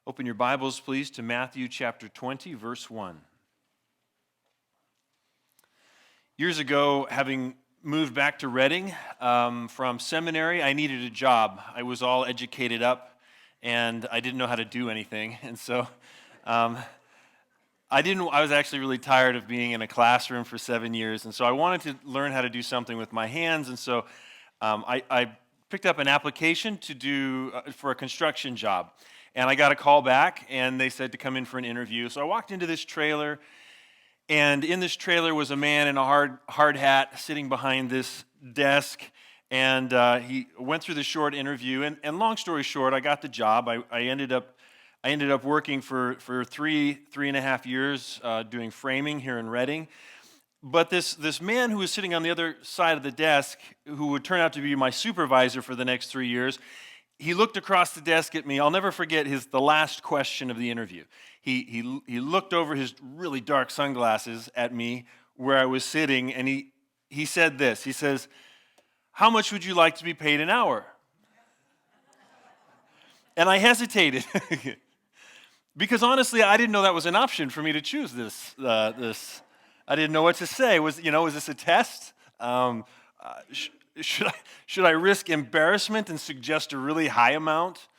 Open your Bibles, please, to Matthew chapter 20, verse 1. Years ago, having moved back to Reading from seminary, I needed a job. I was all educated up, and I didn't know how to do anything. And so I was actually really tired of being in a classroom for 7 years, and so I wanted to learn how to do something with my hands, and so I picked up an application to do for a construction job. And I got a call back, and they said to come in for an interview. So I walked into this trailer, and in this trailer was a man in a hard hat sitting behind this desk, and he went through the short interview. And long story short, I got the job. I ended up working for three and a half years doing framing here in Reading. But this man who was sitting on the other side of the desk, who would turn out to be my supervisor for the next 3 years, he looked across the desk at me. I'll never forget the last question of the interview. He looked over his really dark sunglasses at me where I was sitting, and he said this. He says, "How much would you like to be paid an hour?" And I hesitated because honestly, I didn't know that was an option for me to choose this. I didn't know what to say. Was this a test? Should I risk embarrassment and suggest a really high amount?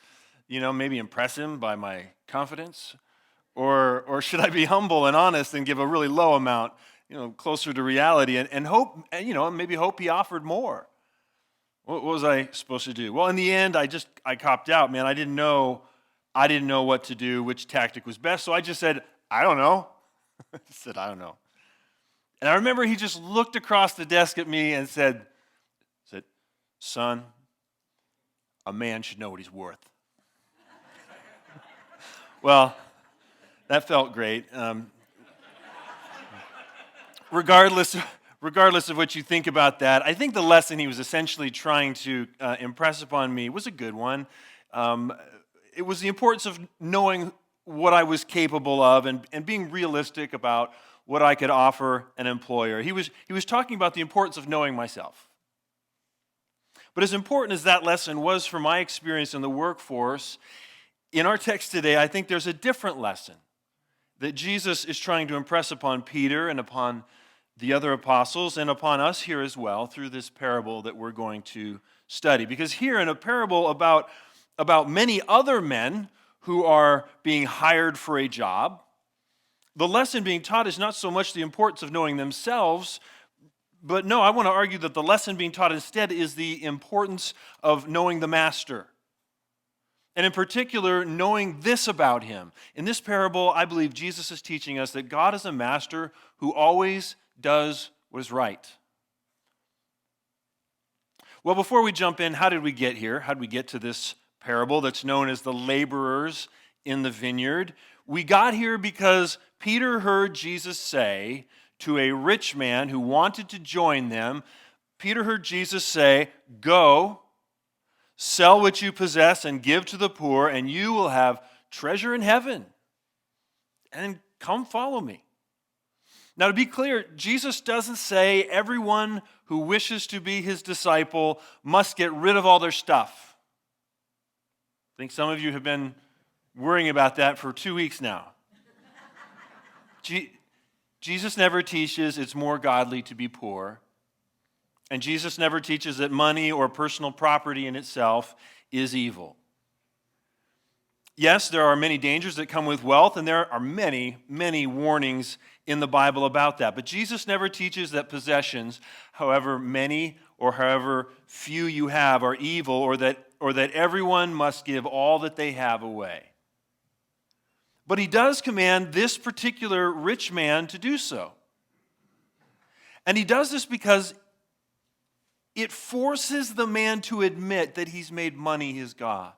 Maybe impress him by my confidence? Or should I be humble and honest and give a really low amount, closer to reality and hope, maybe hope he offered more? What was I supposed to do? Well, in the end, I copped out, man. I didn't know what to do, which tactic was best. So I just said, "I don't know." I said, "I don't know." And I remember he just looked across the desk at me and said, "Son, a man should know what he's worth." Well, that felt great. Regardless of what you think about that, I think the lesson he was essentially trying to impress upon me was a good one. It was the importance of knowing what I was capable of and being realistic about what I could offer an employer. He was talking about the importance of knowing myself. But as important as that lesson was for my experience in the workforce, in our text today, I think there's a different lesson that Jesus is trying to impress upon Peter and upon the other apostles and upon us here as well through this parable that we're going to study. Because here in a parable about many other men who are being hired for a job, the lesson being taught is not so much the importance of knowing themselves, but no, I want to argue that the lesson being taught instead is the importance of knowing the master. And in particular, knowing this about him. In this parable, I believe Jesus is teaching us that God is a master who always does what is right. Well, before we jump in, how did we get here? How did we get to this parable that's known as the laborers in the vineyard? We got here because Peter heard Jesus say to a rich man who wanted to join them, Peter heard Jesus say, "Go, sell what you possess and give to the poor, and you will have treasure in heaven. And come follow me." Now, to be clear, Jesus doesn't say everyone who wishes to be his disciple must get rid of all their stuff. I think some of you have been worrying about that for 2 weeks now. Jesus never teaches it's more godly to be poor. And Jesus never teaches that money or personal property in itself is evil. Yes, there are many dangers that come with wealth, and there are many, many warnings in the Bible about that. But Jesus never teaches that possessions, however many or however few you have, are evil, or that everyone must give all that they have away. But he does command this particular rich man to do so. And he does this because it forces the man to admit that he's made money his God.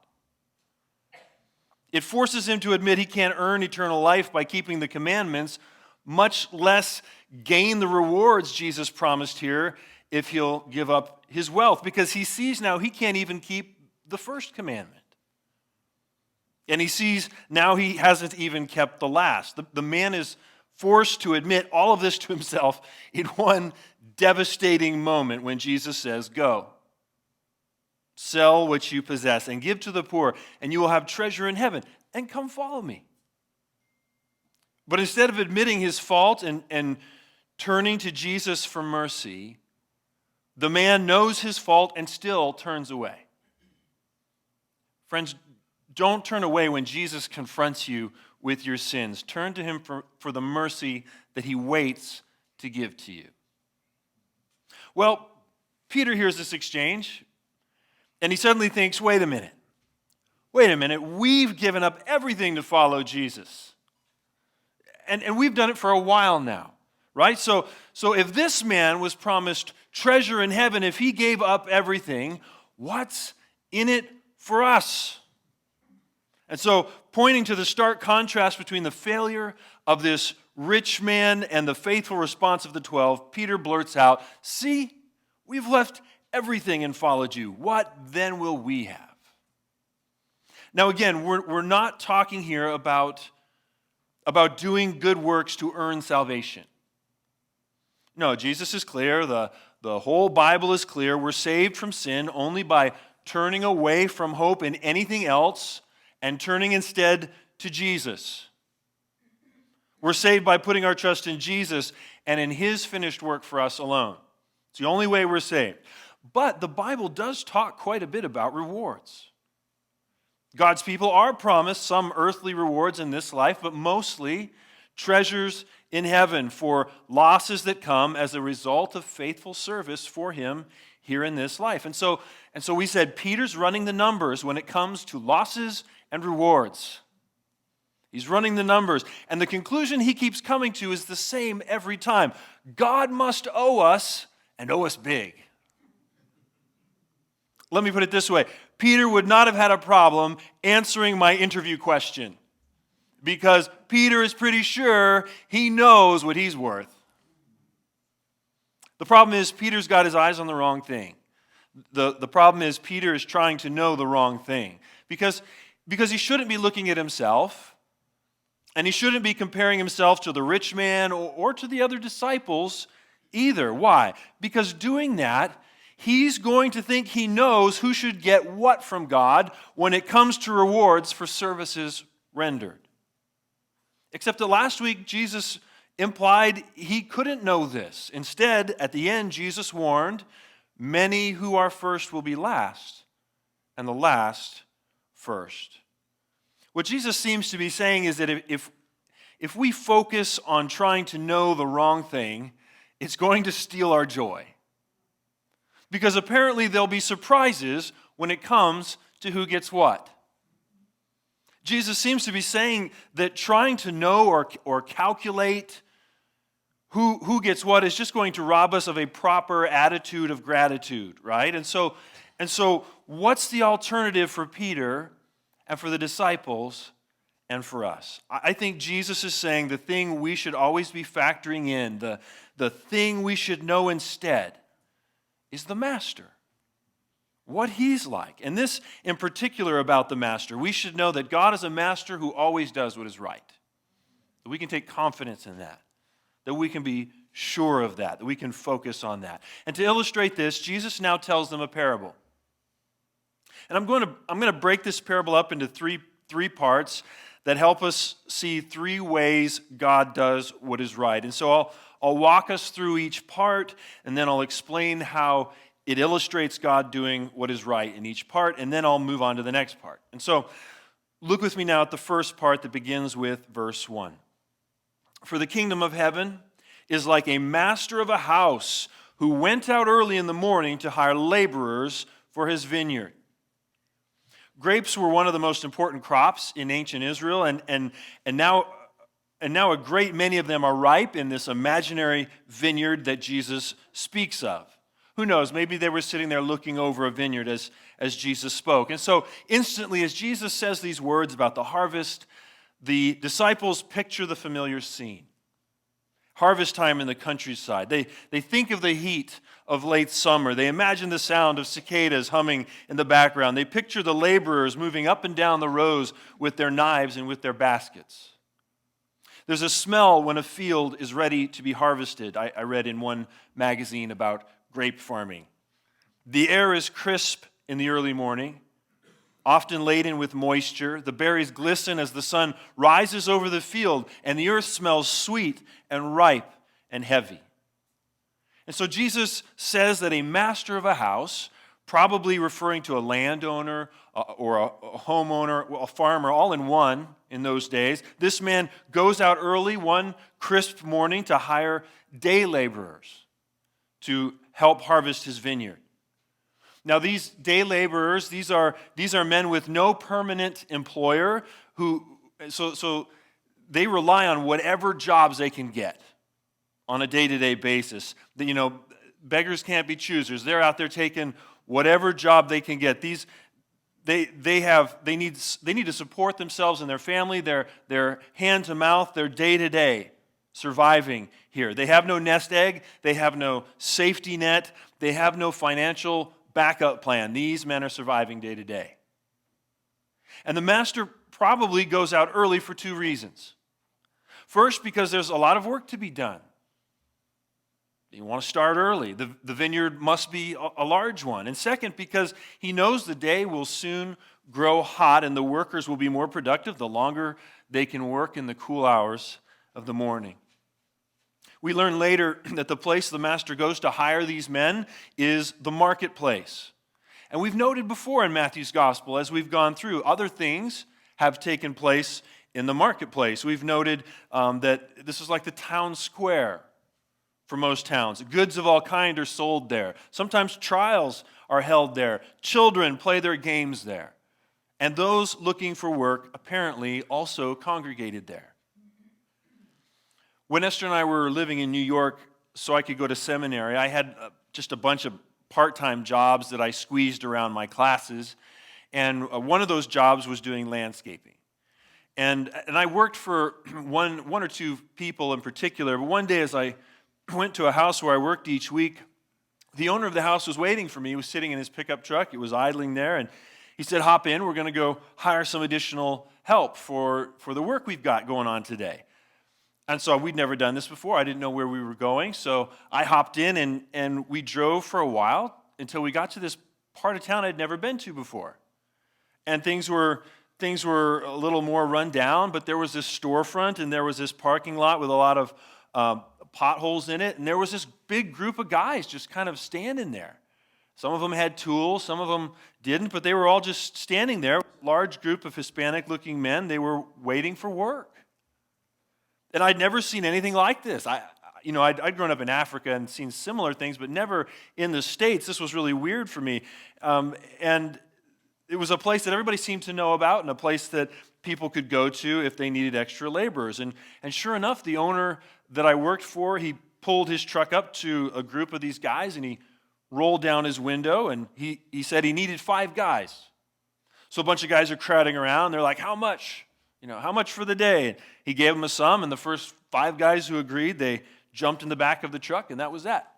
It forces him to admit he can't earn eternal life by keeping the commandments, much less gain the rewards Jesus promised here if he'll give up his wealth, because he sees now he can't even keep the first commandment. And he sees now he hasn't even kept the last. The man is forced to admit all of this to himself in one devastating moment when Jesus says, "Go, Sell what you possess and give to the poor, and you will have treasure in heaven. And come follow me. But instead of admitting his fault and turning to Jesus for mercy, the man knows his fault and still turns away. Friends, don't turn away when Jesus confronts you with your sins. Turn to him for the mercy that he waits to give to you. Well, Peter hears this exchange, and he suddenly thinks, wait a minute, we've given up everything to follow Jesus. And we've done it for a while now, right? So if this man was promised treasure in heaven, if he gave up everything, what's in it for us? And so, pointing to the stark contrast between the failure of this rich man and the faithful response of the 12, Peter blurts out, see, we've left everything and followed you. What then will we have? Now again, we're not talking here about doing good works to earn salvation. No, Jesus is clear. The whole Bible is clear. We're saved from sin only by turning away from hope in anything else and turning instead to Jesus. We're saved by putting our trust in Jesus and in his finished work for us alone. It's the only way we're saved. But the Bible does talk quite a bit about rewards. God's people are promised some earthly rewards in this life, but mostly treasures in heaven for losses that come as a result of faithful service for him here in this life. And so we said Peter's running the numbers when it comes to losses and rewards. He's running the numbers. And the conclusion he keeps coming to is the same every time. God must owe us, and owe us big. Let me put it this way. Peter would not have had a problem answering my interview question, because Peter is pretty sure he knows what he's worth. The problem is Peter's got his eyes on the wrong thing. The problem is Peter is trying to know the wrong thing, because he shouldn't be looking at himself, and he shouldn't be comparing himself to the rich man or to the other disciples either. Why? Because doing that, he's going to think he knows who should get what from God when it comes to rewards for services rendered. Except that last week, Jesus implied he couldn't know this. Instead, at the end, Jesus warned, many who are first will be last, and the last first. What Jesus seems to be saying is that if we focus on trying to know the wrong thing, it's going to steal our joy. Because apparently there'll be surprises when it comes to who gets what. Jesus seems to be saying that trying to know or calculate who gets what is just going to rob us of a proper attitude of gratitude, right? And so what's the alternative for Peter and for the disciples and for us? I think Jesus is saying the thing we should always be factoring in, the thing we should know instead, is the master, what he's like. And this in particular about the master, we should know that God is a master who always does what is right. That we can take confidence in that we can be sure of that we can focus on that. And to illustrate this, Jesus now tells them a parable. And I'm going to break this parable up into three parts that help us see three ways God does what is right. And so I'll walk us through each part, and then I'll explain how it illustrates God doing what is right in each part, and then I'll move on to the next part. And so look with me now at the first part that begins with verse 1. For the kingdom of heaven is like a master of a house who went out early in the morning to hire laborers for his vineyard. Grapes were one of the most important crops in ancient Israel, and now a great many of them are ripe in this imaginary vineyard that Jesus speaks of. Who knows, maybe they were sitting there looking over a vineyard as Jesus spoke. And so instantly, as Jesus says these words about the harvest, the disciples picture the familiar scene. Harvest time in the countryside. They think of the heat of late summer. They imagine the sound of cicadas humming in the background. They picture the laborers moving up and down the rows with their knives and with their baskets. There's a smell when a field is ready to be harvested. I read in one magazine about grape farming. The air is crisp in the early morning, often laden with moisture. The berries glisten as the sun rises over the field, and the earth smells sweet and ripe and heavy. And so Jesus says that a master of a house, probably referring to a landowner or a homeowner, a farmer, all in one in those days, this man goes out early one crisp morning to hire day laborers to help harvest his vineyard. Now, these day laborers, these are men with no permanent employer so they rely on whatever jobs they can get on a day-to-day basis. Beggars can't be choosers. They're out there taking whatever job they can get. They need to support themselves and their family, their hand to mouth, their day-to-day surviving here. They have no nest egg, they have no safety net, they have no financial backup plan. These men are surviving day to day. And the master probably goes out early for two reasons. First, because there's a lot of work to be done. You want to start early. The vineyard must be a large one. And second, because he knows the day will soon grow hot and the workers will be more productive the longer they can work in the cool hours of the morning. We learn later that the place the master goes to hire these men is the marketplace. And we've noted before in Matthew's gospel, as we've gone through, other things have taken place in the marketplace. We've noted that this is like the town square for most towns. Goods of all kind are sold there. Sometimes trials are held there. Children play their games there. And those looking for work apparently also congregated there. When Esther and I were living in New York so I could go to seminary, I had just a bunch of part-time jobs that I squeezed around my classes, and one of those jobs was doing landscaping. And I worked for one or two people in particular, but one day as I went to a house where I worked each week, the owner of the house was waiting for me. He was sitting in his pickup truck. It was idling there, and he said, "Hop in. We're going to go hire some additional help for the work we've got going on today." And so we'd never done this before. I didn't know where we were going. So I hopped in and we drove for a while until we got to this part of town I'd never been to before. And things were a little more run down, but there was this storefront and there was this parking lot with a lot of potholes in it. And there was this big group of guys just kind of standing there. Some of them had tools, some of them didn't, but they were all just standing there. Large group of Hispanic-looking men. They were waiting for work. And I'd never seen anything like this. I'd grown up in Africa and seen similar things, but never in the States. This was really weird for me. And it was a place that everybody seemed to know about and a place that people could go to if they needed extra laborers. And sure enough, the owner that I worked for, he pulled his truck up to a group of these guys and he rolled down his window and he said he needed 5 guys. So a bunch of guys are crowding around. They're like, "How much? How much for the day?" And he gave them a sum, and the first 5 guys who agreed, they jumped in the back of the truck, and that was that.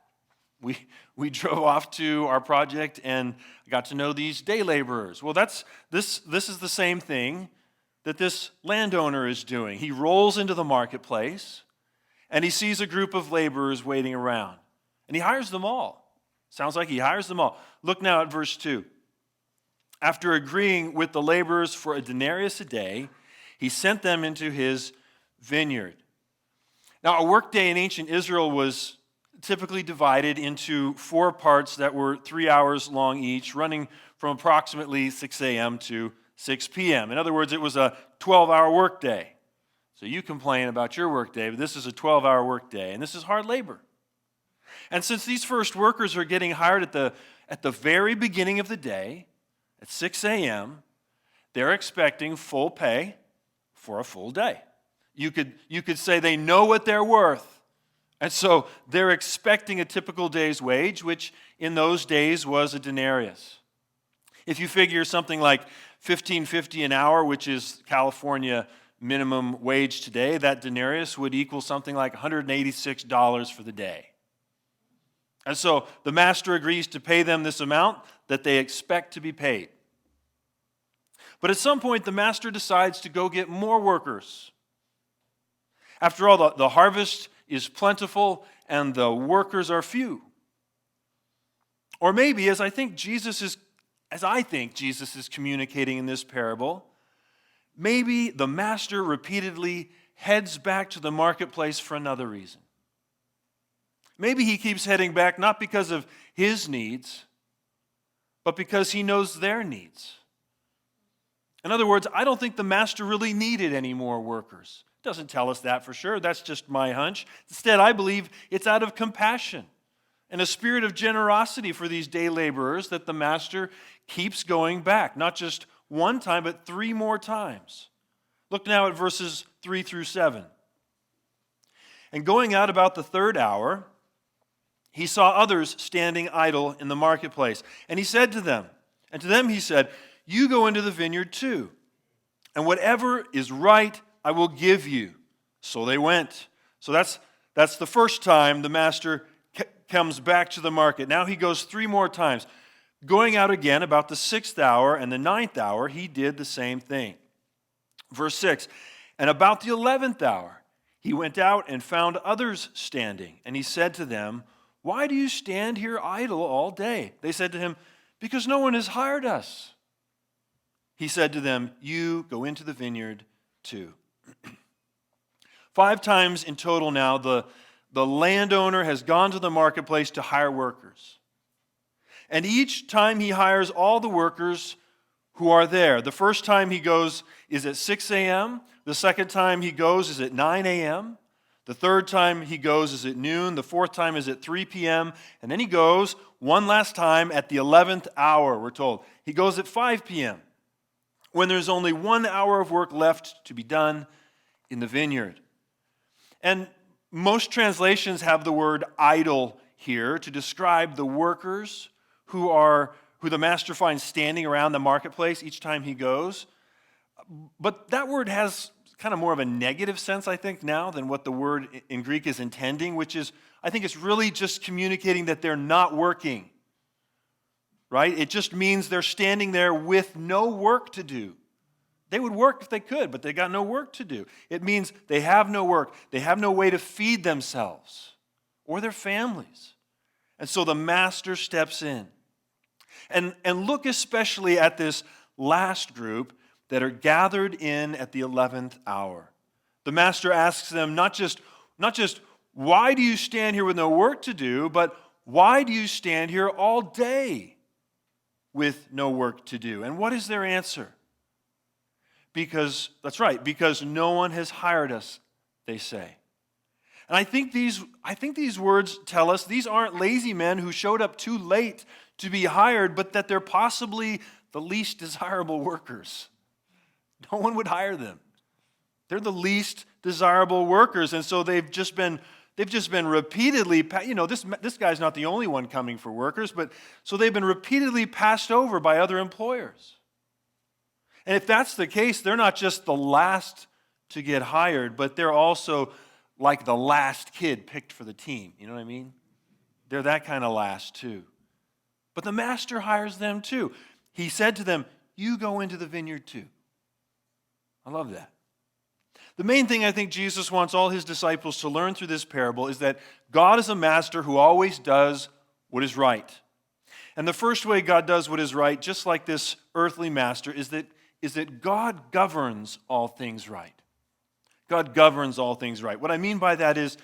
We drove off to our project and got to know these day laborers. Well, this is the same thing that this landowner is doing. He rolls into the marketplace, and he sees a group of laborers waiting around, and he hires them all. Sounds like he hires them all. Look now at verse 2. After agreeing with the laborers for a denarius a day, he sent them into his vineyard. Now, a workday in ancient Israel was typically divided into 4 parts that were 3 hours long each, running from approximately 6 a.m. to 6 p.m. In other words, it was a 12-hour workday. So you complain about your workday, but this is a 12-hour workday, and this is hard labor. And since these first workers are getting hired at the very beginning of the day, at 6 a.m., they're expecting full pay for a full day. You could say they know what they're worth. And so they're expecting a typical day's wage, which in those days was a denarius. If you figure something like $15.50 an hour, which is California minimum wage today, that denarius would equal something like $186 for the day. And so the master agrees to pay them this amount that they expect to be paid. But at some point, the master decides to go get more workers. After all, the harvest is plentiful and the workers are few. Or maybe, as I think Jesus is as I think Jesus is communicating in this parable, maybe the master repeatedly heads back to the marketplace for another reason. Maybe he keeps heading back not because of his needs, but because he knows their needs. In other words, I don't think the master really needed any more workers. It doesn't tell us that for sure. That's just my hunch. Instead, I believe it's out of compassion and a spirit of generosity for these day laborers that the master keeps going back, not just one time, but 3 more times. Look now at verses 3 through 7. And going out about the 3rd hour, he saw others standing idle in the marketplace. And he said to them, he said, "You go into the vineyard too, and whatever is right I will give you." So they went. So that's the first time the master comes back to the market. Now he goes 3 more times. Going out again about the 6th hour and the 9th hour, he did the same thing. Verse 6, and about the 11th hour, he went out and found others standing. And he said to them, "Why do you stand here idle all day?" They said to him, "Because no one has hired us." He said to them, "You go into the vineyard too." 5 times in total now, the landowner has gone to the marketplace to hire workers. And each time he hires all the workers who are there. The first time he goes is at 6 a.m. The second time he goes is at 9 a.m. The third time he goes is at noon. The fourth time is at 3 p.m. And then he goes one last time at the 11th hour, we're told. He goes at 5 p.m. when there's only 1 hour of work left to be done in the vineyard. And most translations have the word idle here to describe the workers who the master finds standing around the marketplace each time he goes. But that word has kind of more of a negative sense, I think, now than what the word in Greek is intending, which is, I think it's really just communicating that they're not working, right? It just means they're standing there with no work to do. They would work if they could, but they got no work to do. It means they have no work. They have no way to feed themselves or their families. And so the master steps in. And look especially at this last group that are gathered in at the 11th hour. The master asks them not just why do you stand here with no work to do, but why do you stand here all day with no work to do? And what is their answer? Because no one has hired us, they say. And I think these words tell us these aren't lazy men who showed up too late to be hired, but that they're possibly the least desirable workers. No one would hire them. They're the least desirable workers, and so they've just been repeatedly, this guy's not the only one coming for workers, but so they've been repeatedly passed over by other employers. And if that's the case, they're not just the last to get hired, but they're also like the last kid picked for the team. You know what I mean? They're that kind of last too. But the master hires them too. He said to them, "You go into the vineyard too." I love that. The main thing I think Jesus wants all his disciples to learn through this parable is that God is a master who always does what is right. And the first way God does what is right, just like this earthly master, is that God governs all things right. God governs all things right. What I mean by that is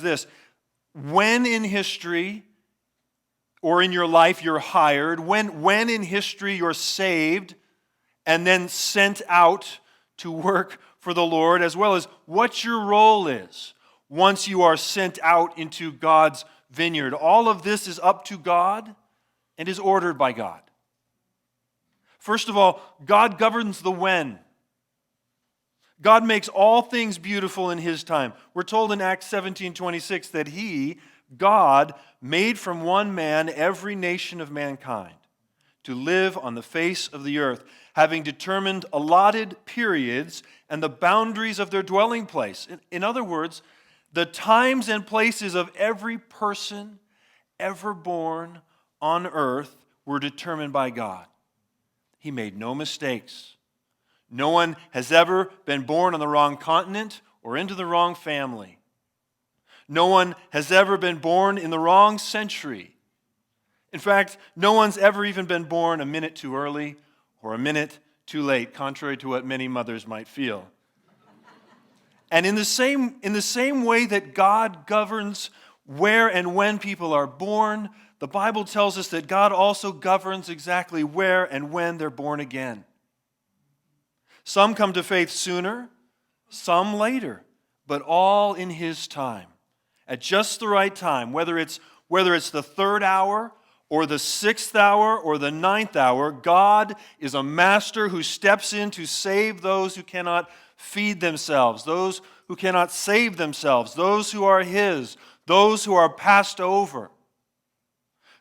this. When in history or in your life you're hired, when in history you're saved and then sent out to work for the Lord, as well as what your role is once you are sent out into God's vineyard. All of this is up to God and is ordered by God. First of all, God governs the when. God makes all things beautiful in his time. We're told in Acts 17:26 that he, God, made from one man every nation of mankind to live on the face of the earth, having determined allotted periods and the boundaries of their dwelling place. In other words, the times and places of every person ever born on earth were determined by God. He made no mistakes. No one has ever been born on the wrong continent or into the wrong family. No one has ever been born in the wrong century. In fact, no one's ever even been born a minute too early or a minute too late, contrary to what many mothers might feel. And in the same way that God governs where and when people are born, the Bible tells us that God also governs exactly where and when they're born again. Some come to faith sooner, some later, but all in His time. At just the right time, whether it's the third hour or the sixth hour or the ninth hour, God is a master who steps in to save those who cannot feed themselves, those who cannot save themselves, those who are His, those who are passed over.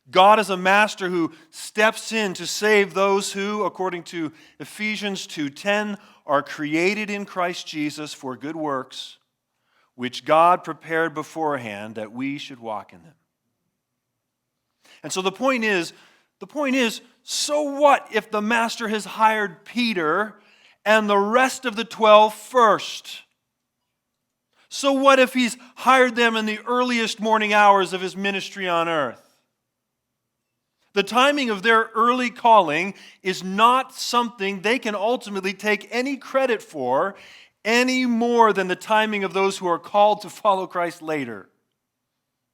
God is a master who steps in to save those who, according to Ephesians 2:10, are created in Christ Jesus for good works, which God prepared beforehand that we should walk in them. And so the point is, so what if the master has hired Peter and the rest of the 12 first? So what if He's hired them in the earliest morning hours of His ministry on earth? The timing of their early calling is not something they can ultimately take any credit for any more than the timing of those who are called to follow Christ later.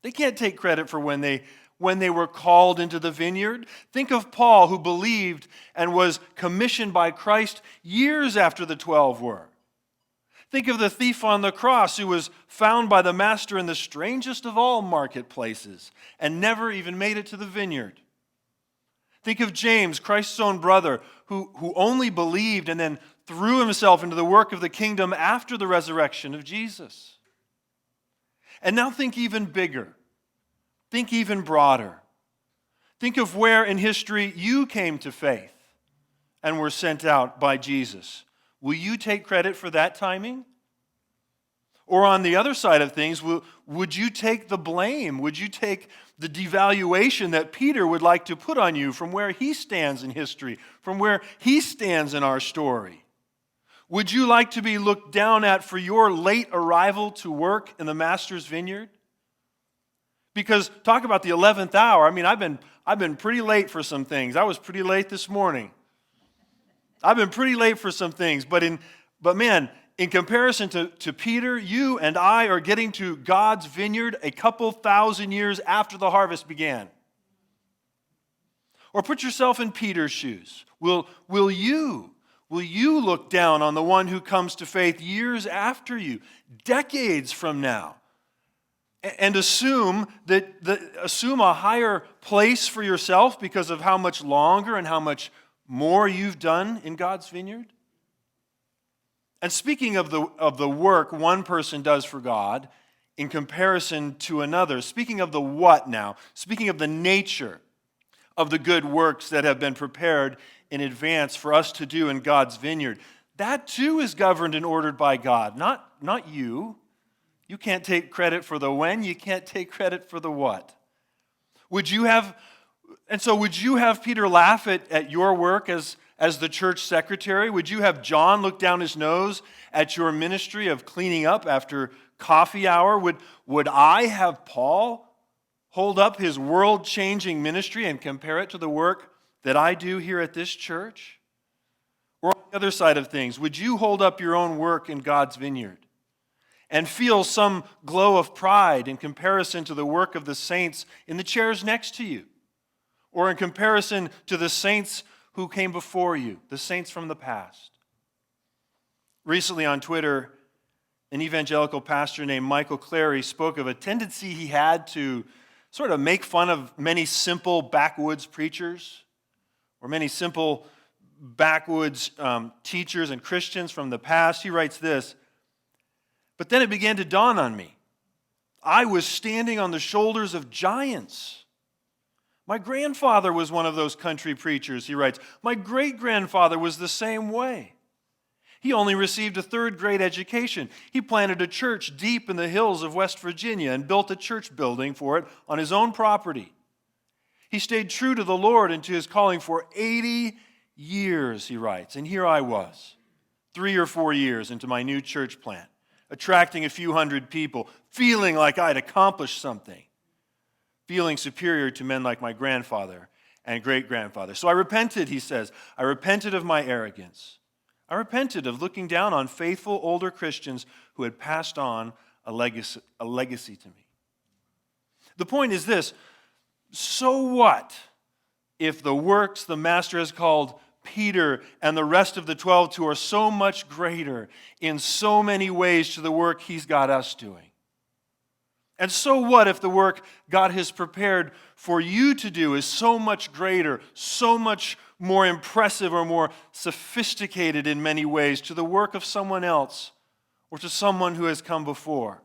They can't take credit for when they were called into the vineyard. Think of Paul, who believed and was commissioned by Christ years after the 12 were. Think of the thief on the cross who was found by the master in the strangest of all marketplaces and never even made it to the vineyard. Think of James, Christ's own brother, who only believed and then threw himself into the work of the kingdom after the resurrection of Jesus. And now think even bigger. Think even broader. Think of where in history you came to faith and were sent out by Jesus. Will you take credit for that timing? Or on the other side of things, would you take the blame? Would you take the devaluation that Peter would like to put on you from where he stands in history, from where he stands in our story? Would you like to be looked down at for your late arrival to work in the Master's vineyard? Because talk about the 11th hour. I mean, I've been pretty late for some things. I was pretty late this morning. I've been pretty late for some things, but man, in comparison to Peter, you and I are getting to God's vineyard a couple thousand years after the harvest began. Or put yourself in Peter's shoes. Will you look down on the one who comes to faith years after you, decades from now, and assume a higher place for yourself because of how much longer and how much more you've done in God's vineyard? And speaking of the work one person does for God in comparison to another, speaking of the what now, speaking of the nature of the good works that have been prepared in advance for us to do in God's vineyard, that too is governed and ordered by God, not you. You can't take credit for the when, you can't take credit for the what. Would you have Peter laugh at your work as the church secretary? Would you have John look down his nose at your ministry of cleaning up after coffee hour? Would I have Paul hold up his world-changing ministry and compare it to the work that I do here at this church? Or on the other side of things, would you hold up your own work in God's vineyard and feel some glow of pride in comparison to the work of the saints in the chairs next to you, or in comparison to the saints who came before you, the saints from the past? Recently on Twitter, an evangelical pastor named Michael Clary spoke of a tendency he had to sort of make fun of many simple backwoods preachers or many simple backwoods teachers and Christians from the past. He writes this: "But then it began to dawn on me. I was standing on the shoulders of giants. My grandfather was one of those country preachers," he writes. "My great-grandfather was the same way. He only received a third-grade education. He planted a church deep in the hills of West Virginia and built a church building for it on his own property. He stayed true to the Lord and to his calling for 80 years, he writes. And here I was, 3 or 4 years into my new church plant, attracting a few hundred people, feeling like I'd accomplished something. feeling superior to men like my grandfather and great-grandfather. So I repented, he says. I repented of my arrogance. I repented of looking down on faithful older Christians who had passed on a legacy to me. The point is this: so what if the works the Master has called Peter and the rest of the 12 to are so much greater in so many ways to the work he's got us doing? And so what if the work God has prepared for you to do is so much greater, so much more impressive or more sophisticated in many ways to the work of someone else or to someone who has come before?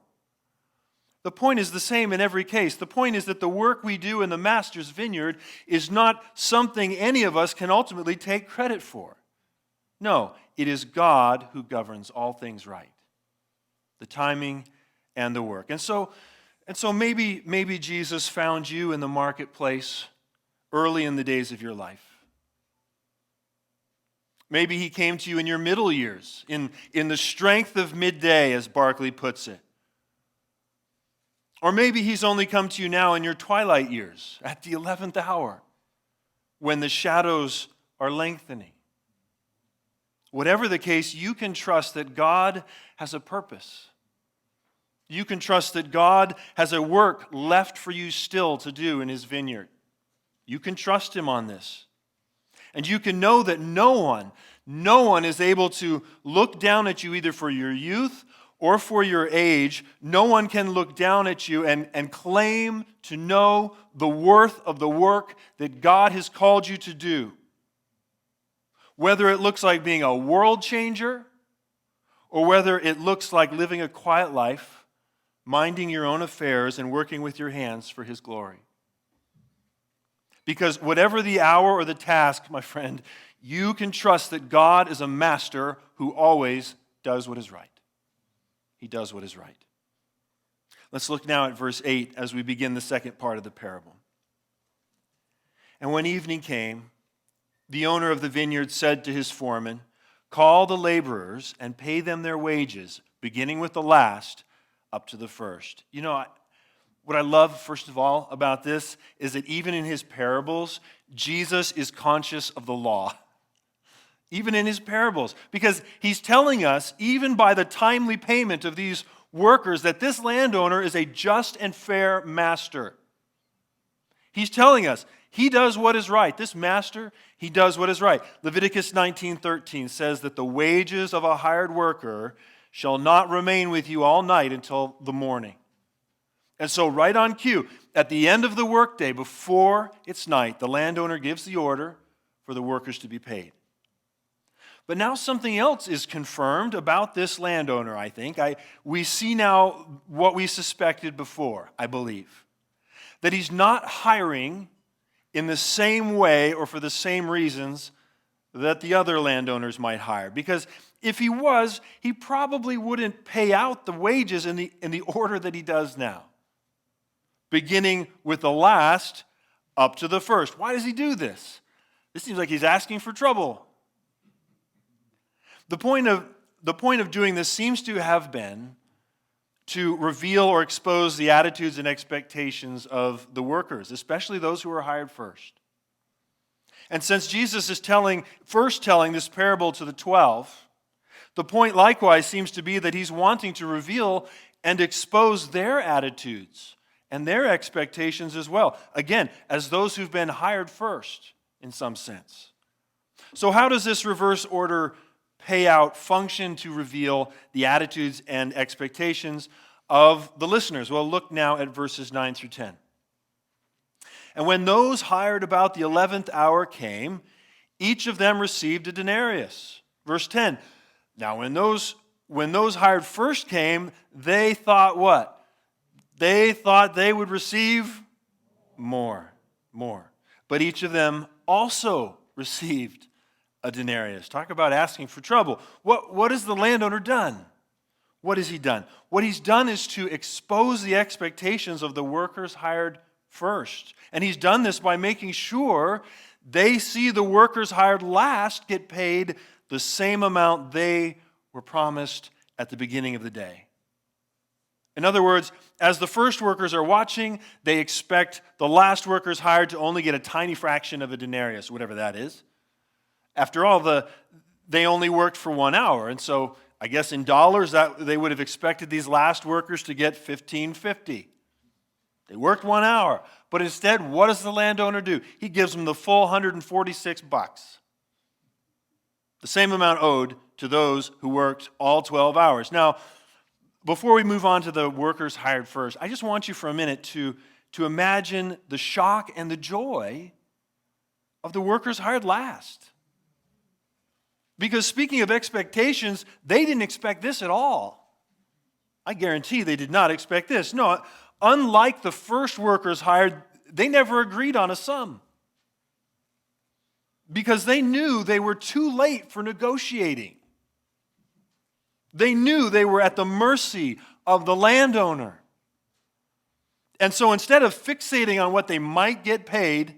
The point is the same in every case. The point is that the work we do in the Master's vineyard is not something any of us can ultimately take credit for. No, it is God who governs all things right, the timing and the work. And so maybe Jesus found you in the marketplace early in the days of your life. Maybe he came to you in your middle years, in the strength of midday, as Barclay puts it. Or maybe he's only come to you now in your twilight years, at the 11th hour, when the shadows are lengthening. Whatever the case, you can trust that God has a purpose. You can trust that God has a work left for you still to do in his vineyard. You can trust him on this. And you can know that no one is able to look down at you either for your youth or for your age. No one can look down at you and claim to know the worth of the work that God has called you to do. Whether it looks like being a world changer or whether it looks like living a quiet life, minding your own affairs and working with your hands for his glory. Because whatever the hour or the task, my friend, you can trust that God is a master who always does what is right. He does what is right. Let's look now at verse 8 as we begin the second part of the parable. And when evening came, the owner of the vineyard said to his foreman, "Call the laborers and pay them their wages, beginning with the last up to the first." You know, what I love, first of all, about this is that even in his parables, Jesus is conscious of the law. Even in his parables. Because he's telling us, even by the timely payment of these workers, that this landowner is a just and fair master. He's telling us, he does what is right. This master, he does what is right. Leviticus 19:13 says that the wages of a hired worker shall not remain with you all night until the morning. And so right on cue, at the end of the workday, before it's night, the landowner gives the order for the workers to be paid. But now something else is confirmed about this landowner, I think. We see now what we suspected before, I believe. That he's not hiring in the same way or for the same reasons that the other landowners might hire. Because if he was, he probably wouldn't pay out the wages in the order that he does now. Beginning with the last up to the first. Why does he do this? This seems like he's asking for trouble. The point of doing this seems to have been to reveal or expose the attitudes and expectations of the workers, especially those who are hired first. And since Jesus is first telling this parable to the 12, the point likewise seems to be that he's wanting to reveal and expose their attitudes and their expectations as well. Again, as those who've been hired first in some sense. So how does this reverse order payout function to reveal the attitudes and expectations of the listeners? Well, look now at verses 9 through 10. And when those hired about the 11th hour came, each of them received a denarius. Verse 10. Now when those hired first came, they thought what? They thought they would receive more. But each of them also received a denarius. Talk about asking for trouble. What has the landowner done? What has he done? What he's done is to expose the expectations of the workers hired first. And he's done this by making sure they see the workers hired last get paid the same amount they were promised at the beginning of the day. In other words, as the first workers are watching, they expect the last workers hired to only get a tiny fraction of a denarius, whatever that is. After all, they only worked for 1 hour, and so I guess in dollars that they would have expected these last workers to get $15.50. They worked 1 hour, but instead, what does the landowner do? He gives them the full $146, the same amount owed to those who worked all 12 hours. Now, before we move on to the workers hired first, I just want you for a minute to imagine the shock and the joy of the workers hired last. Because speaking of expectations, they didn't expect this at all. I guarantee they did not expect this. No, unlike the first workers hired, they never agreed on a sum. Because they knew they were too late for negotiating. They knew they were at the mercy of the landowner. And so instead of fixating on what they might get paid,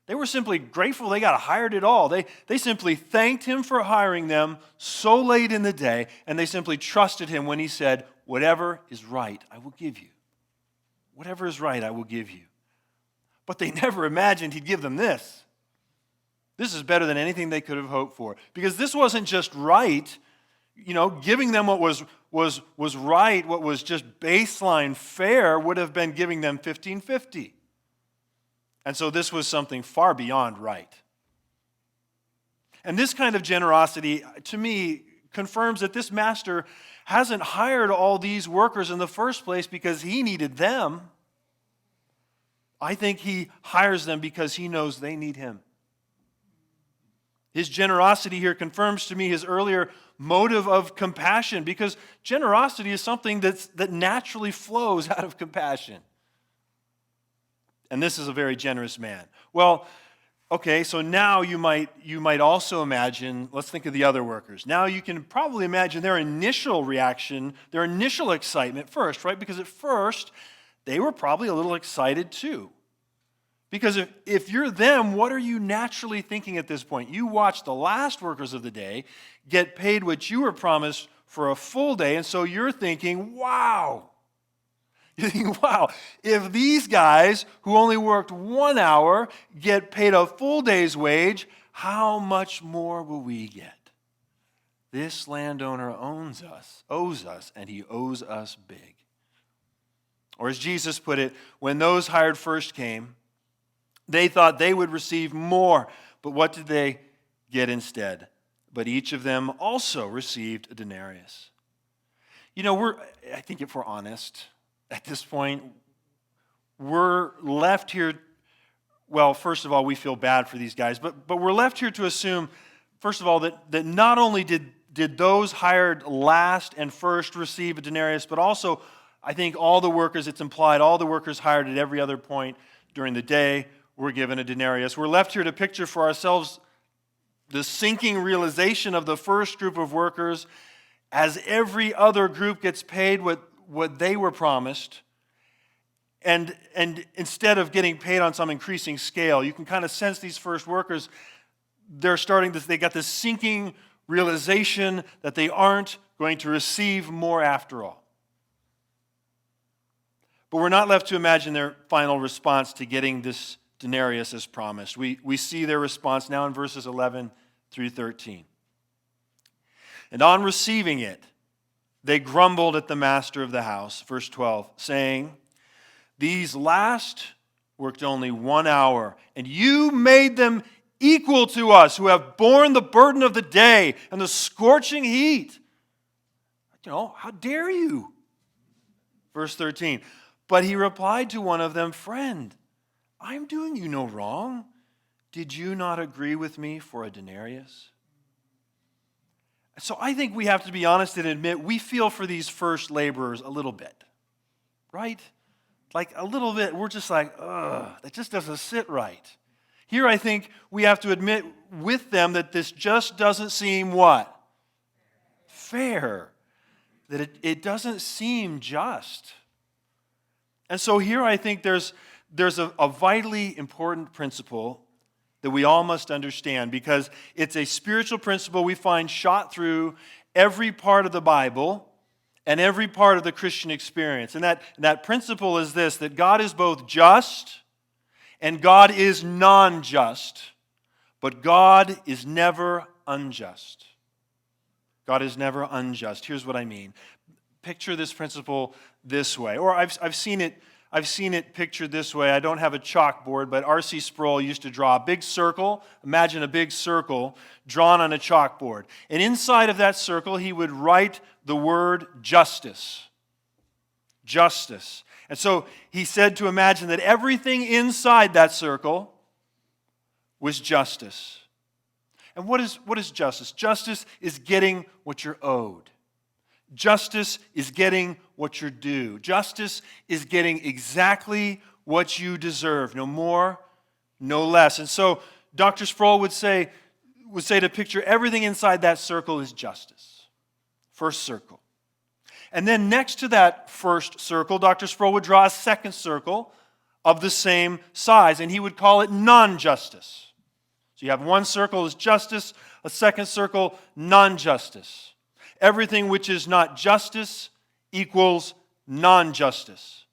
they were simply grateful they got hired at all. They simply thanked him for hiring them so late in the day, and they simply trusted him when he said, "Whatever is right, I will give you. Whatever is right, I will give you." But they never imagined he'd give them this. This is better than anything they could have hoped for. Because this wasn't just right, giving them what was right, what was just baseline fair, would have been giving them $15.50. And so this was something far beyond right. And this kind of generosity, to me, confirms that this master hasn't hired all these workers in the first place because he needed them. I think he hires them because he knows they need him. His generosity here confirms to me his earlier motive of compassion, because generosity is something that naturally flows out of compassion. And this is a very generous man. Well, okay, so now you might also imagine, let's think of the other workers. Now you can probably imagine their initial reaction, their initial excitement first, right? Because at first, they were probably a little excited too. Because if you're them, what are you naturally thinking at this point? You watch the last workers of the day get paid what you were promised for a full day, and so you're thinking, wow. You're thinking, wow, if these guys who only worked 1 hour get paid a full day's wage, how much more will we get? This landowner owes us, and he owes us big. Or as Jesus put it, when those hired first came, they thought they would receive more, but what did they get instead? But each of them also received a denarius. I think if we're honest, at this point, we're left here, well, first of all, we feel bad for these guys, but we're left here to assume, first of all, that not only did those hired last and first receive a denarius, but also, I think all the workers, it's implied, all the workers hired at every other point during the day were given a denarius. We're left here to picture for ourselves the sinking realization of the first group of workers as every other group gets paid what they were promised, and instead of getting paid on some increasing scale, you can kind of sense these first workers, they got this sinking realization that they aren't going to receive more after all. But we're not left to imagine their final response to getting this denarius as promised. We see their response now in verses 11 through 13. And on receiving it, they grumbled at the master of the house, verse 12, saying, "These last worked only 1 hour, and you made them equal to us who have borne the burden of the day and the scorching heat. How dare you?" Verse 13, "But he replied to one of them, 'Friend, I'm doing you no wrong. Did you not agree with me for a denarius?'" So I think we have to be honest and admit we feel for these first laborers a little bit, right? Like a little bit, we're just like, ugh, that just doesn't sit right. Here I think we have to admit with them that this just doesn't seem what? Fair. That it doesn't seem just. And so here I think there's a vitally important principle that we all must understand, because it's a spiritual principle we find shot through every part of the Bible, and every part of the Christian experience. And that principle is this, that God is both just and God is non-just, but God is never unjust. God is never unjust. Here's what I mean. Picture this principle this way, or I've seen it pictured this way. I don't have a chalkboard, but R.C. Sproul used to draw a big circle. Imagine a big circle drawn on a chalkboard. And inside of that circle, he would write the word justice. Justice. And so he said to imagine that everything inside that circle was justice. And what is justice? Justice is getting what you're owed. Justice is getting what you're due. Justice is getting exactly what you deserve, no more, no less. And so Dr. Sproul would say to picture everything inside that circle is justice. First circle. And then next to that first circle, Dr. Sproul would draw a second circle of the same size, and he would call it non-justice. So you have one circle is justice, a second circle, non-justice. Everything which is not justice equals non-justice.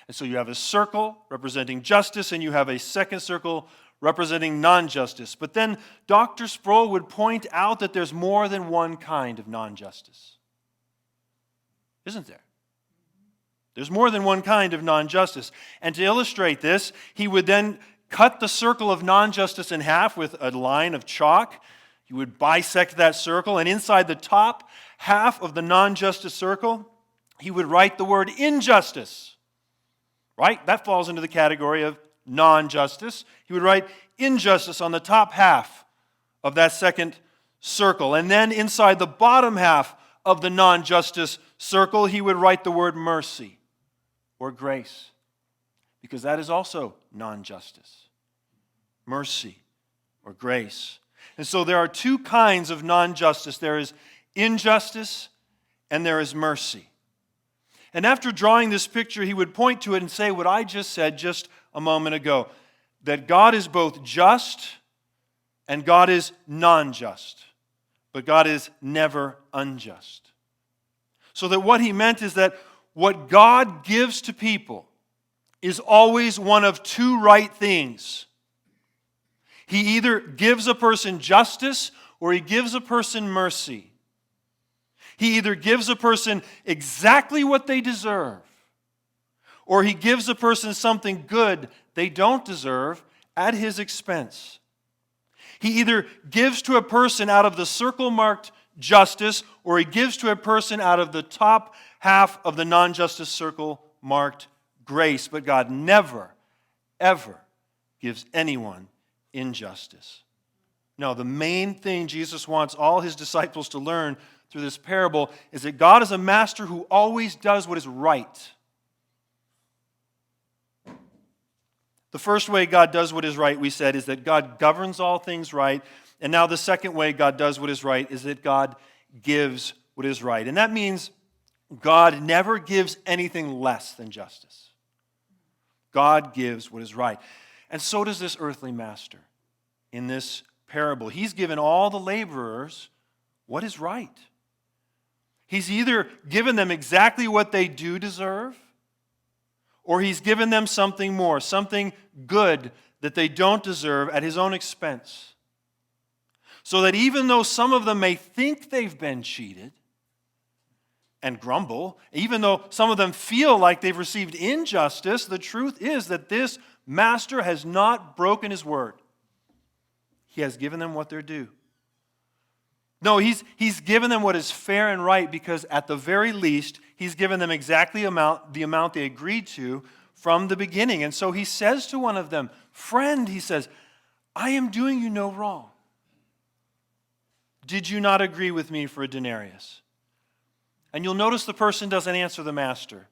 And so you have a circle representing justice, and you have a second circle representing non-justice. But then Dr. Sproul would point out that there's more than one kind of non-justice. Isn't there? There's more than one kind of non-justice. And to illustrate this, he would then cut the circle of non-justice in half with a line of chalk. He would bisect that circle, and inside the top half of the non-justice circle, he would write the word injustice. Right? That falls into the category of non-justice. He would write injustice on the top half of that second circle. And then inside the bottom half of the non-justice circle, he would write the word mercy or grace, because that is also non-justice. Mercy or grace. And so there are two kinds of non-justice. There is injustice and there is mercy. And after drawing this picture, he would point to it and say what I just said just a moment ago, that God is both just and God is non-just, but God is never unjust. So that what he meant is that what God gives to people is always one of two right things. He either gives a person justice or he gives a person mercy. He either gives a person exactly what they deserve, or he gives a person something good they don't deserve at his expense. He either gives to a person out of the circle marked justice, or he gives to a person out of the top half of the non-justice circle marked grace. But God never, ever gives anyone injustice. No, the main thing Jesus wants all his disciples to learn through this parable is that God is a master who always does what is right. The first way God does what is right, we said, is that God governs all things right. And now the second way God does what is right is that God gives what is right. And that means God never gives anything less than justice. God gives what is right. And so does this earthly master in this parable. He's given all the laborers what is right. He's either given them exactly what they do deserve, or he's given them something more, something good that they don't deserve at his own expense. So that even though some of them may think they've been cheated and grumble, even though some of them feel like they've received injustice, the truth is that this master has not broken his word. He has given them what they're due. No, he's given them what is fair and right, because at the very least, he's given them exactly the amount they agreed to from the beginning. And so he says to one of them, "Friend," he says, "I am doing you no wrong. Did you not agree with me for a denarius?" And you'll notice the person doesn't answer the master.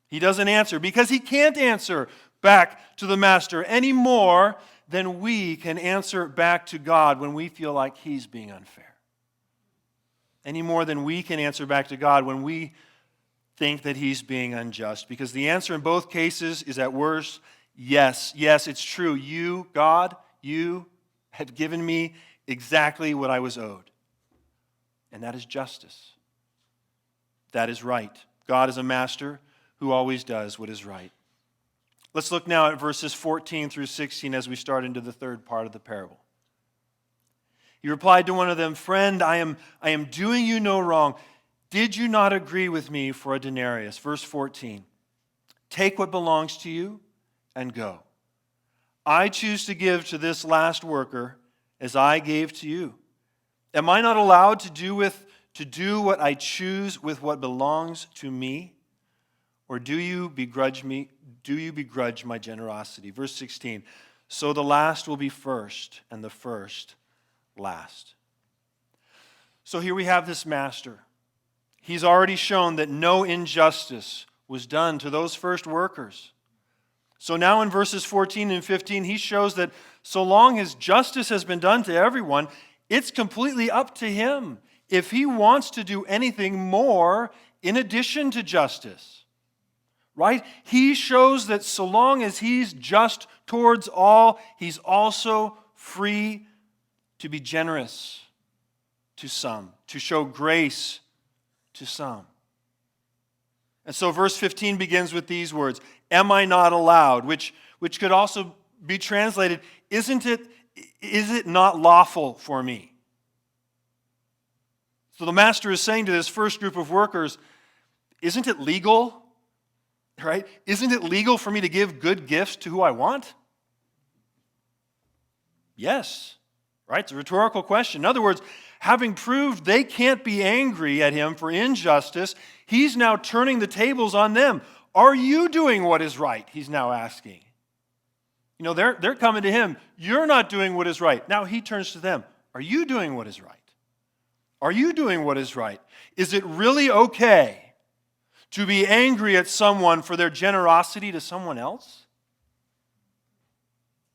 He doesn't answer because he can't answer back to the master any more than we can answer back to God when we feel like he's being unfair. Any more than we can answer back to God when we think that he's being unjust. Because the answer in both cases is at worst, yes. Yes, it's true. You, God, you had given me exactly what I was owed. And that is justice. that is right. God is a master who always does what is right. Let's look now at verses 14 through 16 as we start into the third part of the parable. He replied to one of them, "Friend, I am doing you no wrong. Did you not agree with me for a denarius?" Verse 14. "Take what belongs to you and go. I choose to give to this last worker as I gave to you. Am I not allowed to do what I choose with what belongs to me? Or do you begrudge my generosity?" Verse 16. "So the last will be first, and the first last." So here we have this master. He's already shown that no injustice was done to those first workers. So now in verses 14 and 15, he shows that so long as justice has been done to everyone, it's completely up to him if he wants to do anything more in addition to justice. Right? He shows that so long as he's just towards all, he's also free to be generous to some, to show grace to some. And so verse 15 begins with these words, "Am I not allowed?" Which could also be translated, is it not lawful for me? So the master is saying to this first group of workers, isn't it legal? Right? Isn't it legal for me to give good gifts to who I want? Yes. Right? It's a rhetorical question. In other words, having proved they can't be angry at him for injustice, he's now turning the tables on them. Are you doing what is right? He's now asking. You know, they're coming to him. You're not doing what is right. Now he turns to them. Are you doing what is right? Are you doing what is right? Is it really okay to be angry at someone for their generosity to someone else?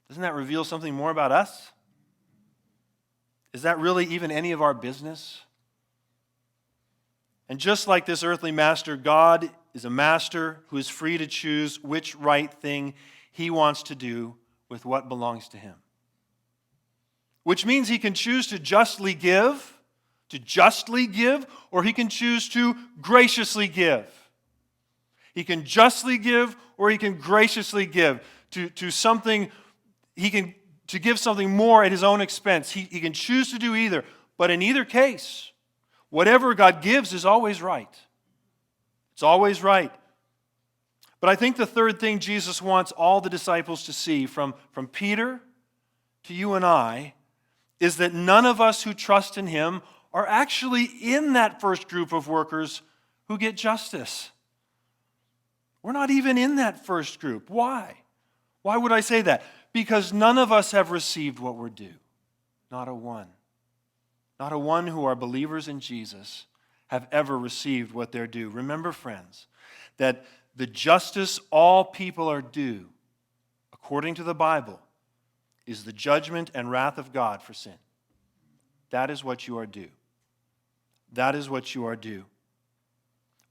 Doesn't that reveal something more about us? Is that really even any of our business? And just like this earthly master, God is a master who is free to choose which right thing he wants to do with what belongs to him. Which means he can choose to justly give, or he can choose to graciously give. He can justly give, or he can graciously give to something. To give something more at his own expense. He can choose to do either. But in either case, whatever God gives is always right. It's always right. But I think the third thing Jesus wants all the disciples to see, from Peter to you and I, is that none of us who trust in him are actually in that first group of workers who get justice. We're not even in that first group. Why? Why would I say that? Because none of us have received what we're due. Not a one. Not a one who are believers in Jesus have ever received what they're due. Remember, friends, that the justice all people are due, according to the Bible, is the judgment and wrath of God for sin. That is what you are due. That is what you are due.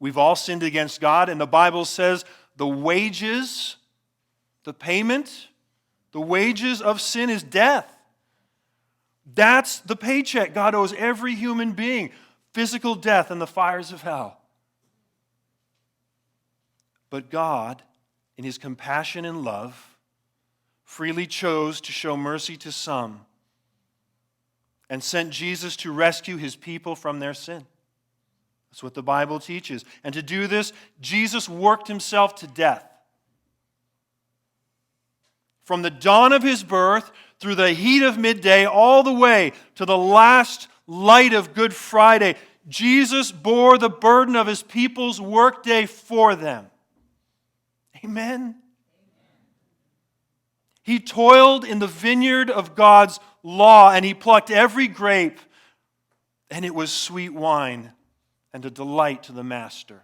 We've all sinned against God, and the Bible says the wages, the payment, the wages of sin is death. That's the paycheck God owes every human being. Physical death and the fires of hell. But God, in his compassion and love, freely chose to show mercy to some and sent Jesus to rescue his people from their sin. That's what the Bible teaches. And to do this, Jesus worked himself to death. From the dawn of his birth, through the heat of midday, all the way to the last light of Good Friday, Jesus bore the burden of his people's workday for them. Amen? He toiled in the vineyard of God's law, and he plucked every grape, and it was sweet wine and a delight to the master.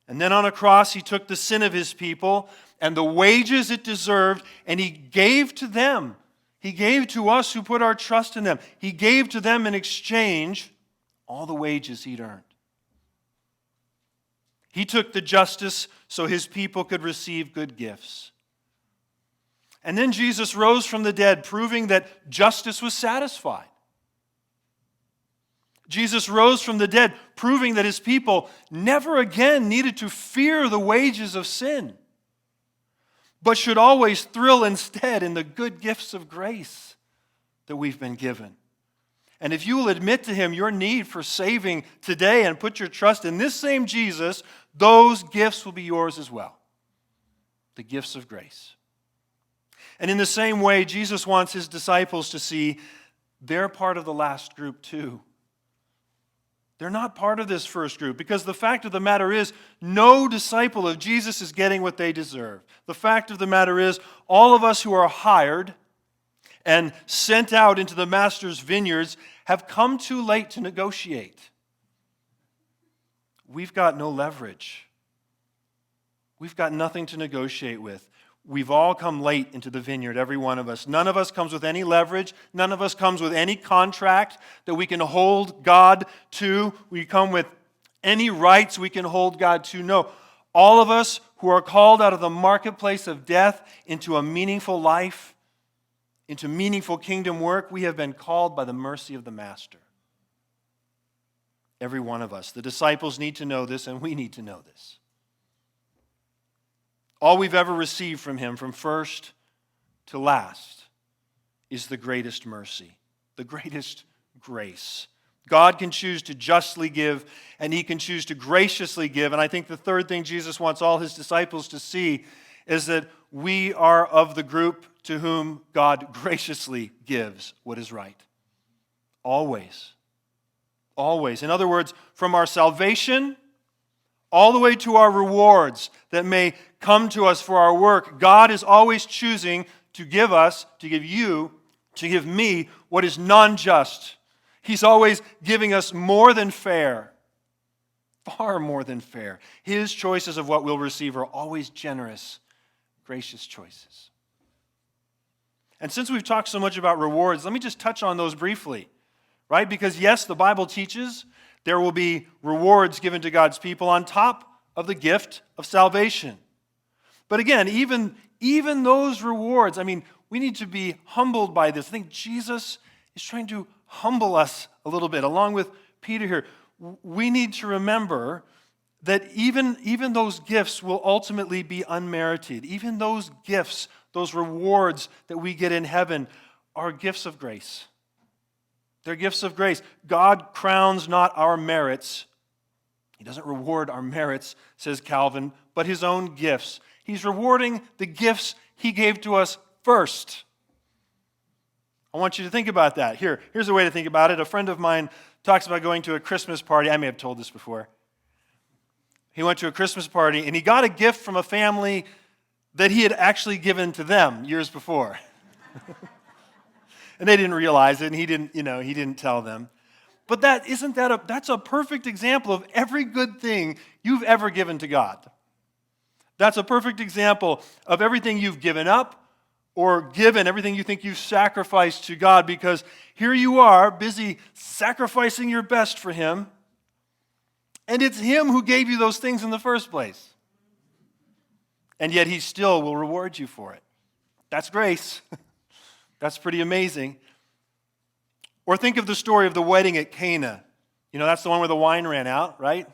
And then on a cross, he took the sin of his people and the wages it deserved, and he gave to them. He gave to us who put our trust in them. He gave to them in exchange all the wages he'd earned. He took the justice so his people could receive good gifts. And then Jesus rose from the dead, proving that justice was satisfied. Jesus rose from the dead, proving that his people never again needed to fear the wages of sin, but should always thrill instead in the good gifts of grace that we've been given. And if you will admit to him your need for saving today and put your trust in this same Jesus, those gifts will be yours as well. The gifts of grace. And in the same way, Jesus wants his disciples to see they're part of the last group too. They're not part of this first group because the fact of the matter is no disciple of Jesus is getting what they deserve. The fact of the matter is all of us who are hired and sent out into the master's vineyards have come too late to negotiate. We've got no leverage. We've got nothing to negotiate with. We've all come late into the vineyard, every one of us. None of us comes with any leverage. None of us comes with any contract that we can hold God to. We come with any rights we can hold God to. No, all of us who are called out of the marketplace of death into a meaningful life, into meaningful kingdom work, we have been called by the mercy of the Master. Every one of us. The disciples need to know this, and we need to know this. All we've ever received from him, from first to last, is the greatest mercy, the greatest grace. God can choose to justly give, and he can choose to graciously give. And I think the third thing Jesus wants all his disciples to see is that we are of the group to whom God graciously gives what is right. Always. Always. In other words, from our salvation all the way to our rewards that may come to us for our work, God is always choosing to give us, to give you, to give me what is non-just. He's always giving us more than fair, far more than fair. His choices of what we'll receive are always generous, gracious choices. And since we've talked so much about rewards, let me just touch on those briefly, right? Because yes, the Bible teaches there will be rewards given to God's people on top of the gift of salvation. But again, even those rewards, we need to be humbled by this. I think Jesus is trying to humble us a little bit, along with Peter here. We need to remember that even those gifts will ultimately be unmerited. Even those gifts, those rewards that we get in heaven are gifts of grace. They're gifts of grace. God crowns not our merits. He doesn't reward our merits, says Calvin, but his own gifts. He's rewarding the gifts he gave to us first. I want you to think about that. Here's a way to think about it. A friend of mine talks about going to a Christmas party. I may have told this before. He went to a Christmas party, and he got a gift from a family that he had actually given to them years before. And they didn't realize it, and he didn't tell them. But that's a perfect example of every good thing you've ever given to God. That's a perfect example of everything you've given up or given, everything you think you've sacrificed to God, because here you are, busy sacrificing your best for him, and it's him who gave you those things in the first place. And yet he still will reward you for it. That's grace. That's pretty amazing. Or think of the story of the wedding at Cana. That's the one where the wine ran out, right?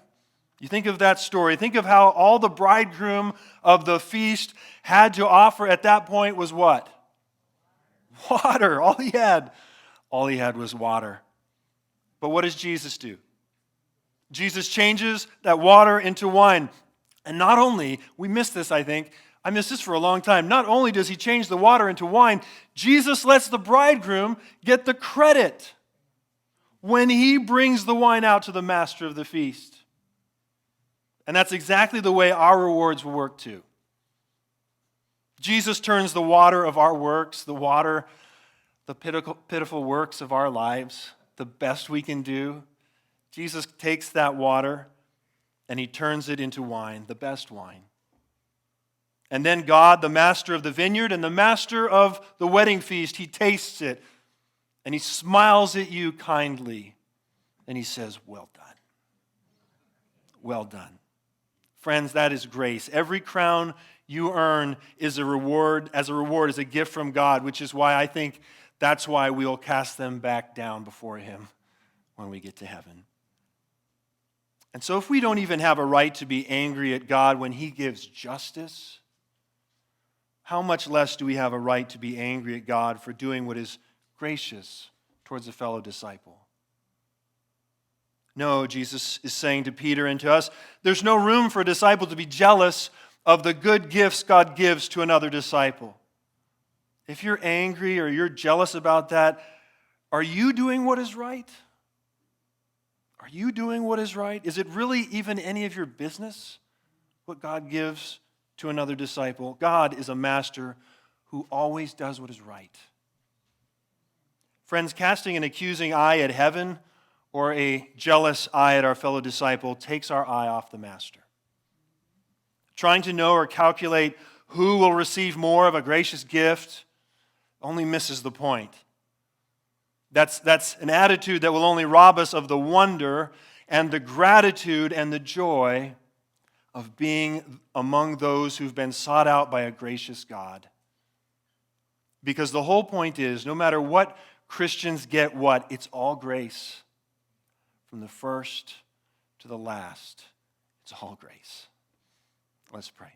You think of that story. Think of how all the bridegroom of the feast had to offer at that point was what? Water. All he had was water. But what does Jesus do? Jesus changes that water into wine. And not only, we missed this, I think, I missed this for a long time. Not only does he change the water into wine, Jesus lets the bridegroom get the credit when he brings the wine out to the master of the feast. And that's exactly the way our rewards will work too. Jesus turns the water of our works, the pitiful works of our lives, the best we can do. Jesus takes that water and he turns it into wine, the best wine. And then God, the master of the vineyard and the master of the wedding feast, he tastes it and he smiles at you kindly and he says, well done. Well done. Friends, that is grace. Every crown you earn is a reward, is a gift from God, which is why I think that's why we'll cast them back down before him when we get to heaven. And so if we don't even have a right to be angry at God when he gives justice, how much less do we have a right to be angry at God for doing what is gracious towards a fellow disciple? No, Jesus is saying to Peter and to us, there's no room for a disciple to be jealous of the good gifts God gives to another disciple. If you're angry or you're jealous about that, are you doing what is right? Are you doing what is right? Is it really even any of your business what God gives to another disciple? God is a master who always does what is right. Friends, casting an accusing eye at heaven or a jealous eye at our fellow disciple takes our eye off the master. Trying to know or calculate who will receive more of a gracious gift only misses the point. That's an attitude that will only rob us of the wonder and the gratitude and the joy of being among those who've been sought out by a gracious God. Because the whole point is, no matter what Christians get what, it's all grace. From the first to the last, it's all grace. Let's pray.